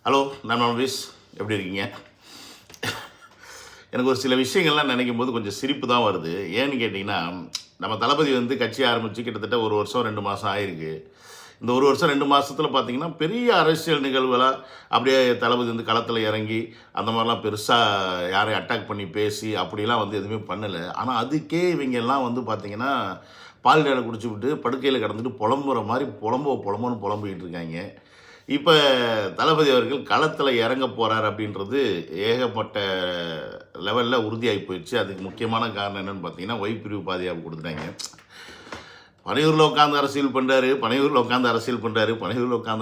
Hello நான் மனோவிஸ், எப்படி இருக்கீங்க? எனக்கு ஒரு சில விஷயங்கள்லாம் நினைக்கும் போது கொஞ்சம் சிரிப்பு தான் வருது. ஏன்னு கேட்டிங்கன்னா, நம்ம தளபதி வந்து கட்சி ஆரம்பித்து கிட்டத்தட்ட 1 வருஷம் 2 மாதம் ஆயிருக்கு. இந்த 1 வருஷம் 2 மாதத்தில் பார்த்தீங்கன்னா, பெரிய அரசியல் நிகழ்வுகளாக அப்படியே தளபதி வந்து களத்தில் இறங்கி அந்த மாதிரிலாம் பெருசாக யாரையும் அட்டாக் பண்ணி பேசி அப்படிலாம் வந்து எதுவுமே பண்ணலை. ஆனால் அதுக்கே இவங்கெல்லாம் வந்து பார்த்திங்கன்னா, பால் டேலை குடிச்சுவிட்டு படுக்கையில் கிடந்துட்டு புலம்புற மாதிரி புலம்புன்னு புலம்பிக்கிட்டு இருக்காங்க. இப்போ தளபதி அவர்கள் களத்தில் இறங்க போகிறார் அப்படின்றது ஏகப்பட்ட லெவலில் உறுதியாகி போயிடுச்சு. அதுக்கு முக்கியமான காரணம் என்னென்னு பார்த்தீங்கன்னா, ஒய் பிரிவு பாதுகாப்பு கொடுத்துட்டாங்க. பனையூரில் உட்காந்து அரசியல் பண்ணுறாரு, பனையூரில் உட்காந்து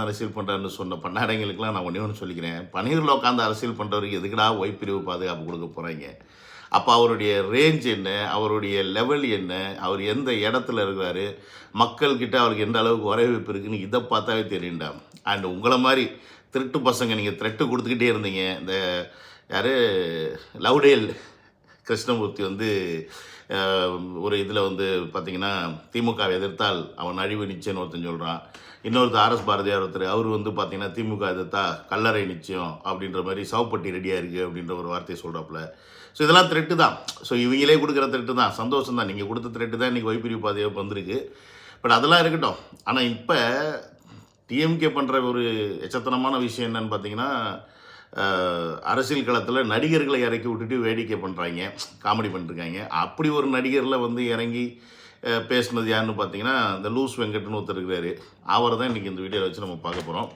அரசியல் பண்ணுறாருன்னு சொன்ன பன்னாடைங்களுக்கெல்லாம் நான் ஒன்று சொல்லிக்கிறேன். பனையூரில் உட்காந்து அரசியல் பண்ணுறவருக்கு எதுக்குடா ஒய் பிரிவு பாதுகாப்பு கொடுக்க போகிறாங்க? அப்போ அவருடைய ரேஞ்ச் என்ன, அவருடைய லெவல் என்ன, அவர் எந்த இடத்துல இருக்கிறாரு, மக்கள்கிட்ட அவருக்கு எந்த அளவுக்கு வரவேற்பு இருக்குன்னு இதை பார்த்தாவே தெரியுண்டா. அண்ட் உங்களை மாதிரி திருட்டு பசங்க நீங்கள் த்ரெட்டு கொடுத்துக்கிட்டே இருந்தீங்க. இந்த யார் லவ்டேல் கிருஷ்ணமூர்த்தி வந்து ஒரு இதில் வந்து பார்த்திங்கன்னா, திமுகவை எதிர்த்தால் அவன் அழிவு நிச்சயம்னு ஒருத்தன் சொல்கிறான். இன்னொருத்தர் ஆர்எஸ் பாரதியார் ஒருத்தர், அவர் வந்து பார்த்திங்கன்னா திமுக எதிர்த்தா கல்லறை நிச்சயம் அப்படின்ற மாதிரி சவப்பட்டி ரெடியாக இருக்குது அப்படின்ற ஒரு வார்த்தையை சொல்கிறாப்புல. ஸோ இதெல்லாம் த்ரெட்டு தான். ஸோ இவங்களே கொடுக்குற த்ரெட்டு தான். சந்தோஷம் தான், நீங்கள் கொடுத்த த்ரெட்டு தான் இன்றைக்கி வைப்பிரிவு பாதுகாப்பு வந்திருக்கு. பட் அதெல்லாம் இருக்கட்டும். ஆனால் இப்போ டிஎம்கே பண்ணுற ஒரு எச்சத்தனமான விஷயம் என்னன்னு பார்த்தீங்கன்னா, அரசியல் களத்தில் நடிகர்களை இறக்கி விட்டுட்டு வேடிக்கை பண்ணுறாங்க, காமெடி பண்ணிருக்காங்க. அப்படி ஒரு நடிகரில் வந்து இறங்கி பேசுனது யாருன்னு பார்த்தீங்கன்னா, இந்த லூஸ் வெங்கட்னு ஒருத்தர் இருக்கிறாரு. அவரை தான் இன்றைக்கி இந்த வீடியோவில் வச்சு நம்ம பார்க்க போகிறோம்.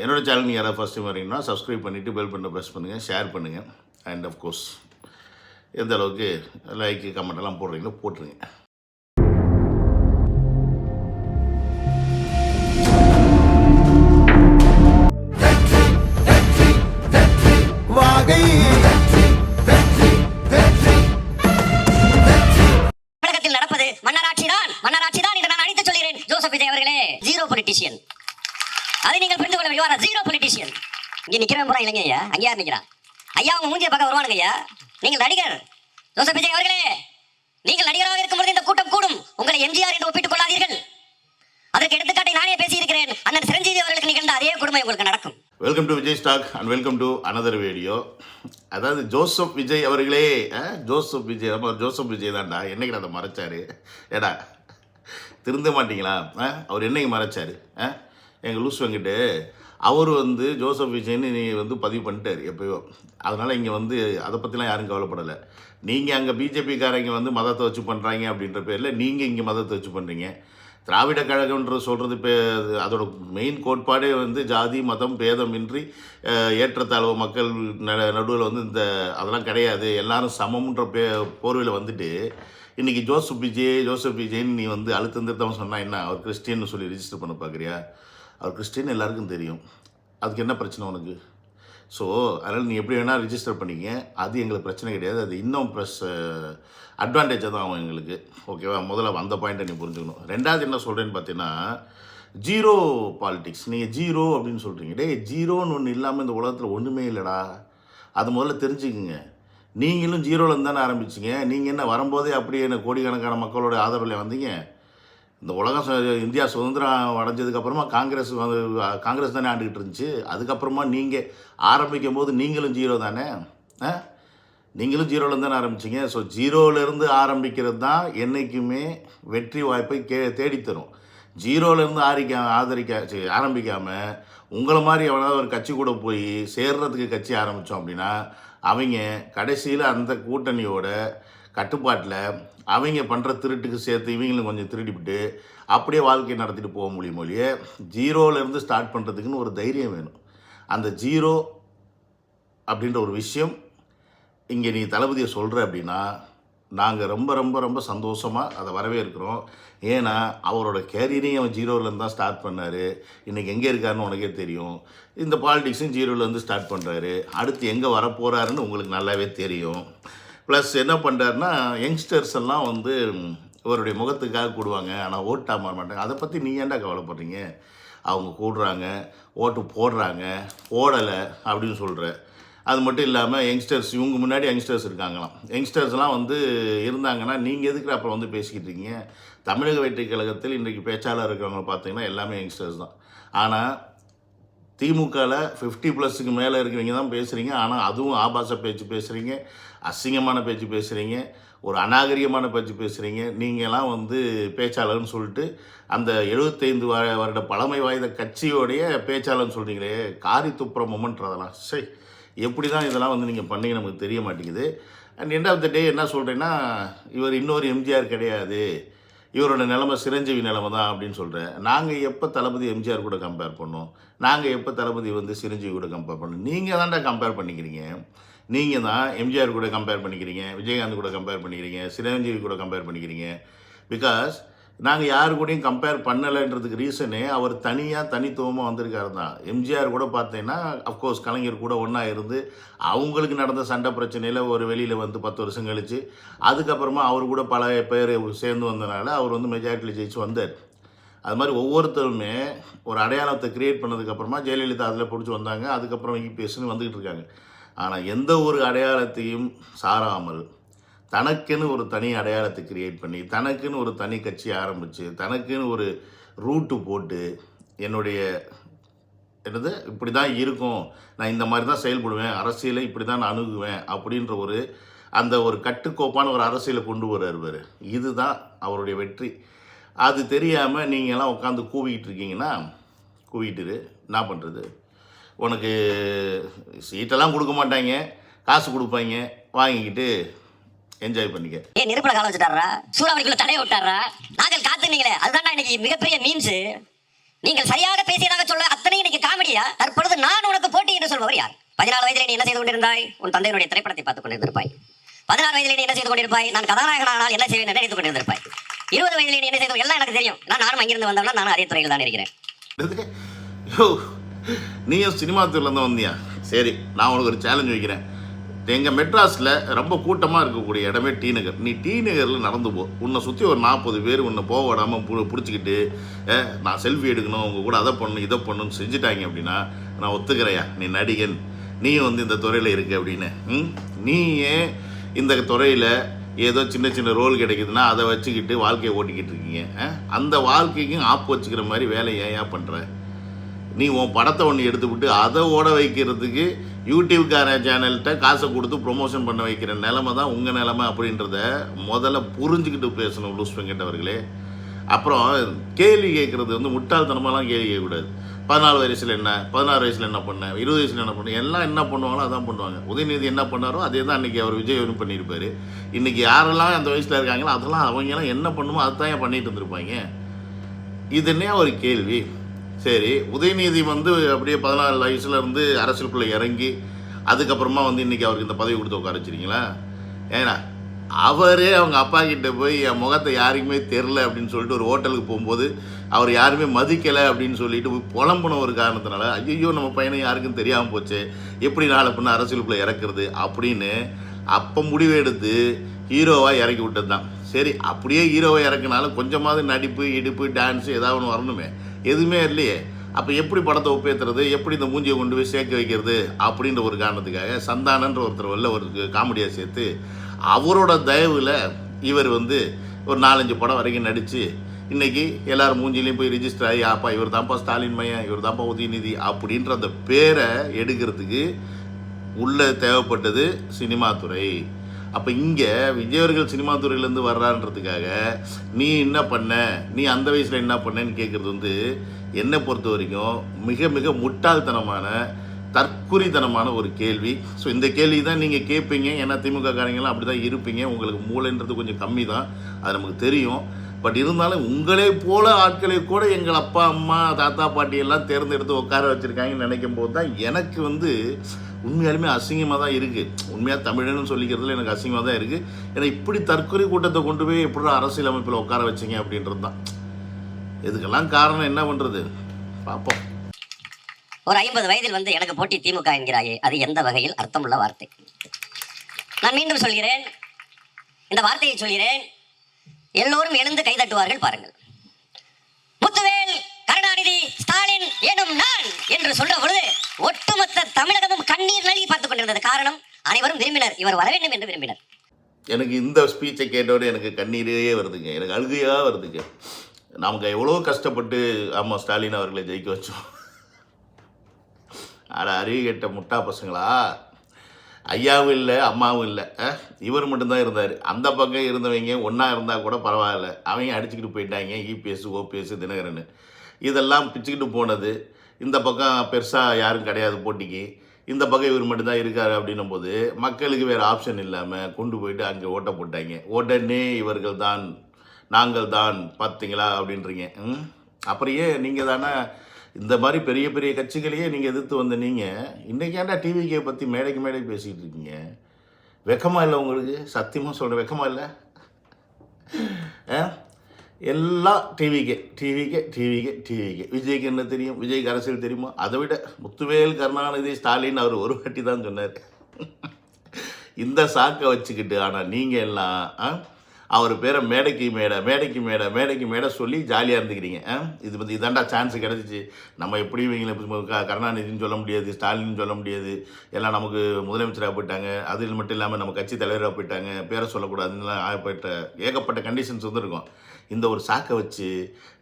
என்னோடய சேனல் நீங்கள் யாராவது ஃபஸ்ட் டைம் வரீங்கன்னா சப்ஸ்கிரைப் பண்ணிவிட்டு பெல் பட்டனை ப்ரெஸ் பண்ணுங்கள், ஷேர் பண்ணுங்கள். அண்ட் ஆஃப்கோர்ஸ் எந்த அளவுக்கு லைக்கு கமெண்ட் எல்லாம் போடுறீங்களோ போட்டுருங்க. நடப்பது மன்னராட்சி தான் என்று நான் அழைத்து சொல்கிறேன். ஜோசப் விஜய் அவர்களே, ஜீரோ பொலிட்டிஷியன். அதை நீங்கள் புரிந்து கொள்ள வேண்டும். Zero politician. இங்க நிக்கிறவன் பூரா இல்லைங்க ஐயா. அங்க யார் நிக்கிறான்? ஐயா உங்க மூஞ்சிய பக்கம் வருவானுங்க ஐயா. நீங்கள் நடிகர் ஜோசப் விஜய் அவர்களே, நீங்கள் நடிகராக இருக்கும்போது இந்த கூட்டம் கூடும். உங்களை எம்ஜிஆர் என்று ஒப்பிட்டுக் கொள்ளாதீர்கள். அதற்கு எடுத்துக்காட்டை நானே பேசியிருக்கிறேன். அண்ணன் சிரஞ்சீவி அவர்களுக்கு நிகழ்ந்த அதே கொடுமை உங்களுக்கு நடக்கும். Welcome to Vijay stock and welcome to another video. அதாவது ஜோசப் விஜய் அவர்களே, ஜோசப் விஜய் தான்டா. என்னைக்கு அதை மறைச்சாரு? ஏடா திருந்த மாட்டிங்களா? அவர் என்னைக்கு மறைச்சாரு? எங்கள் லூஸ் வெங்கிட்டு அவர் வந்து ஜோசப் விஜய்னு நீ வந்து பதிவு பண்ணிட்டார் எப்போயோ. அதனால் இங்கே வந்து அதை பற்றிலாம் யாரும் கவலைப்படலை. நீங்கள் அங்கே பிஜேபிக்காரங்க வந்து மதத்தை வச்சு பண்ணுறாங்க அப்படின்ற பேரில் நீங்கள் இங்கே மதத்தை வச்சு பண்ணுறீங்க. திராவிட கழகம்ன்ற சொல்கிறது அதோட மெயின் கோட்பாடே வந்து ஜாதி மதம் பேதமின்றி ஏற்றத்தாழ்வு மக்கள் நடுவில் வந்து இந்த அதெல்லாம் கிடையாது, எல்லாரும் சமம்ன்ற போர்வையில் வந்துட்டு இன்றைக்கி ஜோசப் விஜய்ன்னு நீ வந்து அழுத்தம் திருத்தம் சொன்னால் என்ன? அவர் கிறிஸ்டின்னு சொல்லி ரிஜிஸ்டர் பண்ண பார்க்குறியா? அவர் கிறிஸ்டின் எல்லாருக்கும் தெரியும். அதுக்கு என்ன பிரச்சனை உனக்கு? ஸோ அதனால் நீ எப்படி வேணால் ரிஜிஸ்டர் பண்ணிங்க, அது எங்களுக்கு பிரச்சனை கிடையாது. அது இன்னும் ப்ளஸ் அட்வான்டேஜாக தான் ஆகும் எங்களுக்கு. ஓகேவா? முதல்ல அந்த பாயிண்ட்டை நீ புரிஞ்சுக்கணும். ரெண்டாவது என்ன சொல்கிறேன்னு பார்த்தீங்கன்னா, ஜீரோ பாலிட்டிக்ஸ். நீங்கள் ஜீரோ அப்படின்னு சொல்கிறீங்க. டே, ஜீரோன்னு ஒன்று இல்லாமல் இந்த உலகத்தில் ஒன்றுமே இல்லைடா. அது முதல்ல தெரிஞ்சுக்குங்க. நீங்களும் ஜீரோலேருந்து தானே ஆரம்பிச்சிங்க. நீங்கள் என்ன வரும்போதே அப்படியே என்ன கோடிக்கணக்கான மக்களோட ஆதரவில் வந்தீங்க? இந்த உலகம் இந்தியா சுதந்திரம் அடைஞ்சதுக்கப்புறமா காங்கிரஸ் தானே ஆண்டுக்கிட்டு இருந்துச்சு. அதுக்கப்புறமா நீங்கள் ஆரம்பிக்கும் போது நீங்களும் ஜீரோ தானே. நீங்களும் ஜீரோலேருந்து தானே ஆரம்பிச்சிங்க. ஸோ ஜீரோலேருந்து ஆரம்பிக்கிறது தான் என்றைக்குமே வெற்றி வாய்ப்பை தேடித்தரும். ஜீரோலேருந்து ஆரம்பிக்காமல் உங்களை மாதிரி எவனாவது ஒரு கட்சி கூட போய் சேர்றதுக்கு கட்சி ஆரம்பித்தோம் அப்படின்னா, அவங்க கடைசியில் அந்த கூட்டணியோட கட்டுப்பாட்டில் அவங்க பண்ணுற திருட்டுக்கு சேர்த்து இவங்களும் கொஞ்சம் திருடிவிட்டு அப்படியே வாழ்க்கையை நடத்திட்டு போக முடியும் இல்லையே. ஜீரோலேருந்து ஸ்டார்ட் பண்ணுறதுக்குன்னு ஒரு தைரியம் வேணும். அந்த ஜீரோ அப்படின்ற ஒரு விஷயம் இங்கே நீ தளபதியை சொல்கிற அப்படின்னா நாங்கள் ரொம்ப ரொம்ப ரொம்ப சந்தோஷமாக அதை வரவேற்கிறோம். ஏன்னா அவரோட கேரியரையும் அவன் ஜீரோலேருந்து தான் ஸ்டார்ட் பண்ணார். இன்றைக்கி எங்கே இருக்காருன்னு உனக்கே தெரியும். இந்த பாலிடிக்ஸும் ஜீரோலேருந்து ஸ்டார்ட் பண்ணுறாரு. அடுத்து எங்கே வரப்போகிறாருன்னு உங்களுக்கு நல்லாவே தெரியும். ப்ளஸ் என்ன பண்ணுறாருன்னா, யங்ஸ்டர்ஸ் எல்லாம் வந்து இவருடைய முகத்துக்காக கூடுவாங்க, ஆனால் ஓட்டாக மாற மாட்டாங்க. அதை பற்றி நீ ஏன்டா கவலைப்படுறீங்க? அவங்க கூடுறாங்க, ஓட்டு போடுறாங்க, போடலை அப்படின்னு சொல்கிற. அது மட்டும் இல்லாமல் யங்ஸ்டர்ஸ், இவங்க முன்னாடி யங்ஸ்டர்ஸ் இருக்காங்களாம். யங்ஸ்டர்ஸ்லாம் வந்து இருந்தாங்கன்னா நீங்கள் எதுக்கு அப்புறம் வந்து பேசிக்கிட்டு இருக்கீங்க? தமிழக வெற்றி கழகத்தில் இன்றைக்கு பேச்சாளர் இருக்கிறவங்க பார்த்தீங்கன்னா எல்லாமே யங்ஸ்டர்ஸ் தான். ஆனால் திமுகவில் 50+ மேலே இருக்கிறவங்க தான் பேசுகிறீங்க. ஆனால் அதுவும் ஆபாச பேச்சு பேசுகிறீங்க, அசிங்கமான பேச்சு பேசுகிறீங்க, ஒரு அநாகரிகமான பேச்சு பேசுகிறீங்க. நீங்கள்லாம் வந்து பேச்சாளர்னு சொல்லிட்டு அந்த 75 வருட பழமை வாய்ந்த கட்சியோடைய பேச்சாளர்னு சொல்கிறீங்களே, காரி துப்புற மொமெண்ட்றதெல்லாம் சரி. எப்படி தான் இதெல்லாம் வந்து நீங்கள் பண்ணீங்க நமக்கு தெரிய மாட்டேங்குது. அண்ட் எண்ட் ஆஃப் த டே என்ன சொல்கிறேன்னா, இவர் இன்னொரு எம்ஜிஆர் கிடையாது, இவரோட நிலைமை சிரஞ்சீவி நிலைமை தான் அப்படின்னு சொல்கிறேன். நாங்கள் எப்போ தளபதி எம்ஜிஆர் கூட கம்பேர் பண்ணோம்? நாங்கள் எப்போ தளபதி வந்து சிரஞ்சீவி கூட கம்பேர் பண்ணோம்? நீங்கள் தான்டா கம்பேர் பண்ணிக்கிறீங்க. நீங்கள் தான் எம்ஜிஆர் கூட கம்பேர் பண்ணிக்கிறீங்க, விஜயகாந்த் கூட கம்பேர் பண்ணிக்கிறீங்க, சிரஞ்சீவி கூட கம்பேர் பண்ணிக்கிறீங்க. பிகாஸ் நாங்கள் யாரு கூடயும் கம்பேர் பண்ணலைன்றதுக்கு ரீசனே அவர் தனித்துவமாக வந்திருக்காரு தான். எம்ஜிஆர் கூட பார்த்தீங்கன்னா அஃப்கோர்ஸ் கலைஞர் கூட ஒன்றா இருந்து அவங்களுக்கு நடந்த சண்டை பிரச்சனையில் ஒரு வெளியில் வந்து 10 வருஷம் கழித்து அதுக்கப்புறமா அவர் கூட பல பேர் சேர்ந்து வந்தனால அவர் வந்து மெஜாரிட்டியில் ஜெயிச்சு வந்தார். அது மாதிரி ஒவ்வொருத்தருமே ஒரு அடையாளத்தை கிரியேட் பண்ணதுக்கப்புறமா ஜெயலலிதா அதில் பிடிச்சி வந்தாங்க. அதுக்கப்புறம் இபிஎஸ்ன்னு வந்துக்கிட்டு இருக்காங்க. ஆனால் எந்த ஒரு அடையாளத்தையும் சாராமல் தனக்குன்னு ஒரு தனி அடையாளத்தை கிரியேட் பண்ணி, தனக்குன்னு ஒரு தனி கட்சி ஆரம்பித்து, தனக்குன்னு ஒரு ரூட்டு போட்டு, என்னுடைய இப்படி தான் இருக்கும், நான் இந்த மாதிரி தான் செயல்படுவேன், அரசியலை இப்படி தான் நான் அணுகுவேன் அப்படின்ற அந்த ஒரு கட்டுக்கோப்பான ஒரு அரசியலை கொண்டு வருவார். இதுதான் அவருடைய வெற்றி. அது தெரியாமல் நீங்கள்லாம் உட்காந்து கூவிக்கிட்டு இருக்கீங்கன்னா, கூவிட்டுரு என்ன பண்ணுறது? உனக்கு சீட்டெல்லாம் கொடுக்க மாட்டாங்க, காசு கொடுப்பாங்க, வாங்கிக்கிட்டு என்ஜாய் பண்ணிக்க. நெருப்புல கால வச்சுட்டாரா, சூறாவளிக்குள்ள தடைய விட்டாரா, நாங்கள் காத்துனீங்களே, அதுதான் இன்னைக்கு மிகப்பெரிய மீன்ஸ். நீங்கள் சரியாக பேசியதாக சொல்ல அத்தனை இன்னைக்கு காமெடியா? தற்பொழுது நான் உனக்கு போட்டி என்று சொல்பவர் யார்? 14 வயதிலே நீ என்ன செய்து கொண்டிருந்தாய்? உன் தந்தையினுடைய திரைப்படத்தை பார்த்துக் கொண்டிருந்திருப்பாய். 16 வயதிலே நீ என்ன செய்து கொண்டிருப்பாய்? நான் கதாநாயகனால் என்ன செய்வேன் நினைத்துக் கொண்டிருந்திருப்பாய். 20 வயதிலே நீ என்ன செய்து எல்லாம் எனக்கு தெரியும். நானும் அங்கிருந்து வந்தவனா, நானும் அதே துறையில் தான் இருக்கிறேன். நீயும் சினிமா துறையிலேருந்து வந்தியா? சரி, நான் உனக்கு ஒரு சேலஞ்ச் வைக்கிறேன். எங்கள் மெட்ராஸில் ரொம்ப கூட்டமாக இருக்கக்கூடிய இடமே டி நகர். நீ டி நகரில் நடந்து போ. உன்னை சுற்றி ஒரு 40 பேர் உன்னை போக விடாமல் பிடிச்சிக்கிட்டு நான் செல்ஃபி எடுக்கணும், உங்கள் கூட அதை பண்ணணும் இதை பண்ணணும்னு செஞ்சுட்டாங்க அப்படின்னா நான் ஒத்துக்கிறையா? நீ நடிகன், நீயும் வந்து இந்த துறையில் இருக்கு அப்படின்னு. நீ ஏன் இந்த துறையில் ஏதோ சின்ன சின்ன ரோல் கிடைக்குதுன்னா அதை வச்சுக்கிட்டு வாழ்க்கையை ஓட்டிக்கிட்டு இருக்கீங்க? அந்த வாழ்க்கைக்கும் ஆப்பு வச்சுக்கிற மாதிரி வேலையை ஏன் பண்ணுற? நீ உன் படத்தை ஒன்று எடுத்துவிட்டு அதை ஓட வைக்கிறதுக்கு யூடியூப்கார சேனல்கிட்ட காசை கொடுத்து ப்ரொமோஷன் பண்ண வைக்கிற நிலமை தான் உங்கள் நிலமை அப்படின்றத முதல்ல புரிஞ்சுக்கிட்டு பேசணும் லூஸ் வெங்கட். அப்புறம் கேள்வி கேட்குறது வந்து முட்டாள்தனமாலாம் கேள்வி கேட்கக்கூடாது. 14 வயசில் என்ன, 16 வயசில் என்ன பண்ணேன், 20 வயசில் என்ன பண்ணேன், எல்லாம் என்ன பண்ணுவாங்களோ அதான் பண்ணுவாங்க. உதயநிதி என்ன பண்ணாரோ அதே தான் அன்றைக்கி அவர் விஜய் ஒன்று பண்ணியிருப்பார். இன்றைக்கி யாரெல்லாம் அந்த வயசில் இருக்காங்களோ அதெல்லாம் அவங்கெல்லாம் என்ன பண்ணுமோ அதுதான் ஏன் பண்ணிட்டு இருந்திருப்பாங்க. இது என்ன ஒரு கேள்வி? சரி, உதயநிதி வந்து அப்படியே 14 வயசுலேருந்து அரசியலுக்குள்ளே இறங்கி அதுக்கப்புறமா வந்து இன்றைக்கி அவருக்கு இந்த பதவி கொடுத்து உட்கார வச்சிருக்கீங்களா? ஏன்னா அவரே அவங்க அப்பா கிட்ட போய் என் முகத்தை யாருக்குமே தெரில அப்படின்னு சொல்லிட்டு ஒரு ஹோட்டலுக்கு போகும்போது அவர் யாருமே மதிக்கலை அப்படின்னு சொல்லிட்டு போய் புலம்புன ஒரு காரணத்தினால, ஐயோ நம்ம பையனை யாருக்கும் தெரியாமல் போச்சு, எப்படி நாளை பண்ண அரசியலுக்குள்ளே இறக்குறது அப்படின்னு அப்போ முடிவு எடுத்து ஹீரோவாக இறக்கி விட்டது தான். சரி, அப்படியே ஹீரோவை இறக்குனாலும் கொஞ்சமாவது நடிப்பு இடுப்பு டான்ஸு ஏதாவது ஒன்று வரணுமே, எதுவுமே இல்லையே. அப்போ எப்படி படத்தை ஒப்பேற்றுறது, எப்படி இந்த மூஞ்சியை கொண்டு போய் சேர்க்க வைக்கிறது அப்படின்ற ஒரு காரணத்துக்காக சந்தானன்ற ஒருத்தர் வெளில ஒரு காமெடியாக சேர்த்து அவரோட தயவில் இவர் வந்து ஒரு 4-5 படம் வரைக்கும் நடித்து இன்றைக்கி எல்லோரும் மூஞ்சிலையும் போய் ரிஜிஸ்டர் ஆகி அப்பா இவர் தான்ப்பா ஸ்டாலின் மையன், இவர் தான்ப்பா உதயநிதி அப்படின்ற அந்த பேரை எடுக்கிறதுக்கு உள்ளே தேவைப்பட்டது சினிமா துறை. அப்போ இங்கே விஜயவர்கள் சினிமா துறையிலேருந்து வர்றான்றதுக்காக நீ என்ன பண்ண, நீ அந்த வயசில் என்ன பண்ணேன்னு கேட்குறது வந்து என்னை பொறுத்த வரைக்கும் மிக மிக முட்டாள்தனமான தற்குறித்தனமான ஒரு கேள்வி. ஸோ இந்த கேள்வி தான் நீங்கள் கேட்பீங்க. ஏன்னா திமுக காரங்களாம் அப்படி தான் இருப்பீங்க. உங்களுக்கு மூளைன்றது கொஞ்சம் கம்மி தான், அது நமக்கு தெரியும். பட் இருந்தாலும் உங்களே போல ஆட்களை கூட எங்கள் அப்பா அம்மா தாத்தா பாட்டி எல்லாம் தேர்ந்தெடுத்து உட்கார வச்சுருக்காங்கன்னு நினைக்கும் போது தான் எனக்கு வந்து உண்மையாலுமே அசிங்கமாக தான் இருக்குது. உண்மையாக தமிழன்னு சொல்லிக்கிறதுல எனக்கு அசிங்கமாக தான் இருக்குது. ஏன்னா இப்படி தற்கொலை கூட்டத்தை கொண்டு போய் எப்படி அரசியல் அமைப்பில் உட்கார வச்சிங்க அப்படின்றது தான். இதுக்கெல்லாம் காரணம் என்ன பண்ணுறது பார்ப்போம். ஒரு 50 வயதில் வந்து எனக்கு போட்டி திமுக என்கிறாயே, அது எந்த வகையில் அர்த்தமுள்ள வார்த்தை? நான் மீண்டும் சொல்கிறேன், இந்த வார்த்தையை சொல்கிறேன், எல்லோரும் எழுந்து கைதட்டுவார்கள் பாருங்கள். முத்துவேல் கருணாநிதி ஸ்டாலின் எனும் நான் என்று சொல்ற பொழுது ஒட்டுமொத்த தமிழகமும் கண்ணீர் நல்கி பார்த்துக் கொண்டிருந்தது. காரணம், அனைவரும் விரும்பினர், இவர் வர வேண்டும் என்று விரும்பினர். எனக்கு இந்த ஸ்பீச்சை கேட்டோடு எனக்கு கண்ணீரே வருதுங்க, எனக்கு அழுகையாக வருதுங்க. நமக்கு எவ்வளோ கஷ்டப்பட்டு ஆமாம் ஸ்டாலின் அவர்களை ஜெயிக்க வச்சோம். அட அறிவு கெட்ட முட்டா பசங்களா, ஐயாவும் இல்லை அம்மாவும் இல்லை, இவர் மட்டும்தான் இருந்தார். அந்த பக்கம் இருந்தவங்க ஒன்றா இருந்தால் கூட பரவாயில்ல, அவங்க அடிச்சுக்கிட்டு போயிட்டாங்க. இபிஎஸ் ஓபிஎஸ் தினகரன் இதெல்லாம் பிச்சுக்கிட்டு போனது. இந்த பக்கம் பெருசாக யாரும் கிடையாது போட்டிக்கு. இந்த பக்கம் இவர் மட்டும்தான் இருக்கார். அப்படின்னும் போது மக்களுக்கு வேறு ஆப்ஷன் இல்லாமல் கொண்டு போயிட்டு அங்கே ஓட்ட போட்டாங்க. உடனே இவர்கள் தான் நாங்கள் தான் பார்த்தீங்களா அப்படின்றீங்க. அப்புறம் ஏன் நீங்கள் தானே இந்த மாதிரி பெரிய பெரிய கட்சிகளையே நீங்கள் எதிர்த்து வந்த நீங்கள் இன்றைக்கி ஏன்டா டிவிக்கே பற்றி மேடைக்கு மேடை பேசிக்கிட்டு இருக்கீங்க? வெக்கமாக இல்லை உங்களுக்கு? சத்தியமாக சொல்கிறேன், வெக்கமாக இல்லை? எல்லாம் டிவிக்கே. விஜய்க்கு என்ன தெரியும்? விஜய்க்கு அரசியல் தெரியுமா? அதை விட முத்துவேல் கருணாநிதி ஸ்டாலின் அவர் ஒரு வாட்டி தான் சொன்னார். இந்த சாக்கை வச்சுக்கிட்டு ஆனால் நீங்கள் எல்லாம் அவர் பேரை மேடைக்கு மேடை சொல்லி ஜாலியாக இருந்துக்கிறீங்க. இது வந்து இதாண்டா சான்ஸ் கிடச்சிச்சு. நம்ம எப்படியும் இவங்களை கருணாநிதினு சொல்ல முடியாது, ஸ்டாலின்னு சொல்ல முடியாது, எல்லாம் நமக்கு முதலமைச்சராக போயிட்டாங்க, அது மட்டும் இல்லாமல் நம்ம கட்சி தலைவராக போயிட்டாங்க, பேரை சொல்லக்கூடாதுலாம் ஆகப்பட்ட ஏகப்பட்ட கண்டிஷன்ஸ் வந்துருக்கும். இந்த ஒரு சாக்கை வச்சு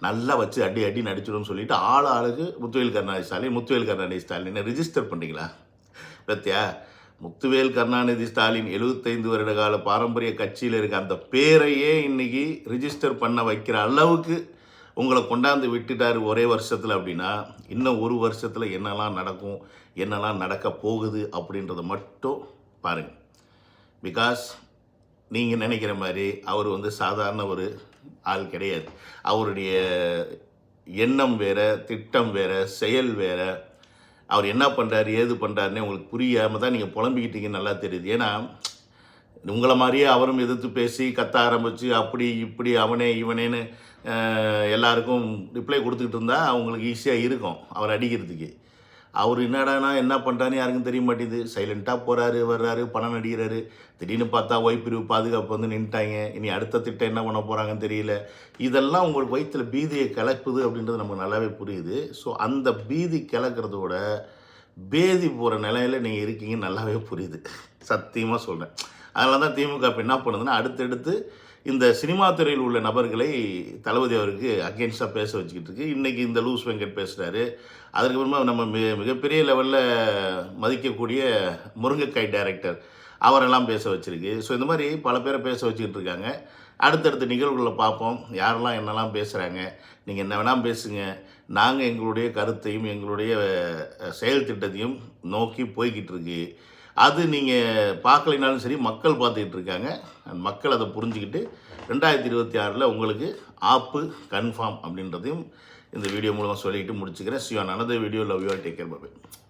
நல்லா வச்சு அடி நடிச்சிடும்னு சொல்லிட்டு ஆளுக்கு முத்துவேல் கருணாநிதி ஸ்டாலின் ரிஜிஸ்டர் பண்ணிங்களா? பத்தியா, முத்துவேல் கருணாநிதி ஸ்டாலின் 75 வருட கால பாரம்பரிய கட்சியில் இருக்க அந்த பேரையே இன்னைக்கு ரிஜிஸ்டர் பண்ண வைக்கிற அளவுக்கு உங்களை கொண்டாந்து விட்டுட்டார் ஒரே வருஷத்தில். அப்படின்னா இன்னும் ஒரு வருஷத்தில் என்னெல்லாம் நடக்கும், என்னெல்லாம் நடக்க போகுது அப்படின்றத மட்டும் பாருங்கள். பிகாஸ் நீங்கள் நினைக்கிற மாதிரி அவர் வந்து சாதாரண ஒரு ஆள் கிடையாது. அவருடைய எண்ணம் வேற, திட்டம் வேற, செயல் வேற. அவர் என்ன பண்ணுறாரு ஏது பண்ணுறாருன்னே உங்களுக்கு புரியாமல் தான் நீங்கள் புலம்பிக்கிட்டீங்கன்னு நல்லா தெரியுது. ஏன்னா உங்களை மாதிரியே அவரும் எதிர்த்து பேசி கத்த ஆரம்பித்து அப்படி இப்படி அவனே இவனேன்னு எல்லாருக்கும் ரிப்ளை கொடுத்துக்கிட்டு இருந்தால் அவங்களுக்கு ஈஸியாக இருக்கும் அவர் அடிக்கிறதுக்கு. அவர் என்னடானா என்ன பண்ணுறான்னு யாருக்கும் தெரிய மாட்டேங்குது. சைலண்ட்டாக போகிறாரு, வர்றாரு, பணம் நடிக்கிறாரு. திடீர்னு பார்த்தா பிரிவு பாதுகாப்பு வந்து நின்ட்டாங்க. இனி அடுத்த திட்டம் என்ன பண்ண போகிறாங்கன்னு தெரியல. இதெல்லாம் உங்களுக்கு வயிற்றில் பீதியை கிளப்புது அப்படின்றது நமக்கு நல்லாவே புரியுது. ஸோ அந்த பீதி கிளக்கிறதோட பேதி போகிற நிலையில் நீங்கள் இருக்கீங்கன்னு நல்லாவே புரியுது, சத்தியமாக சொல்கிறேன். அதனால தான் திமுக இப்போ என்ன பண்ணுதுன்னா அடுத்தடுத்து இந்த சினிமா துறையில் உள்ள நபர்களை தளபதி அவருக்கு அகேன்ஸ்டாக பேச வச்சுக்கிட்டு இருக்கு. இன்றைக்கி இந்த லூஸ் வெங்கட் பேசுகிறாரு. அதுக்கப்புறமா நம்ம மிகப்பெரிய லெவலில் மதிக்கக்கூடிய முருங்கைக்காய் டைரக்டர் அவரெல்லாம் பேச வச்சுருக்கு. ஸோ இந்த மாதிரி பல பேரை பேச வச்சுக்கிட்டு இருக்காங்க. அடுத்தடுத்த நிகழ்வுகளை பார்ப்போம், யாரெல்லாம் என்னெல்லாம் பேசுகிறாங்க. நீங்கள் என்ன வேணால் பேசுங்க, நாங்கள் எங்களுடைய கருத்தையும் எங்களுடைய செயல் திட்டத்தையும் நோக்கி போய்கிட்டு இருக்கு. அது நீங்கள் பார்க்கலைனாலும் சரி, மக்கள் பார்த்துக்கிட்டு இருக்காங்க. மக்கள் அதை புரிஞ்சுக்கிட்டு 2026 உங்களுக்கு ஆப்பு கன்ஃபார்ம் அப்படின்றதையும் இந்த வீடியோ மூலமாக சொல்லிட்டு முடிச்சுக்கிறேன். See you on another video. Love you all. Take care. Bye.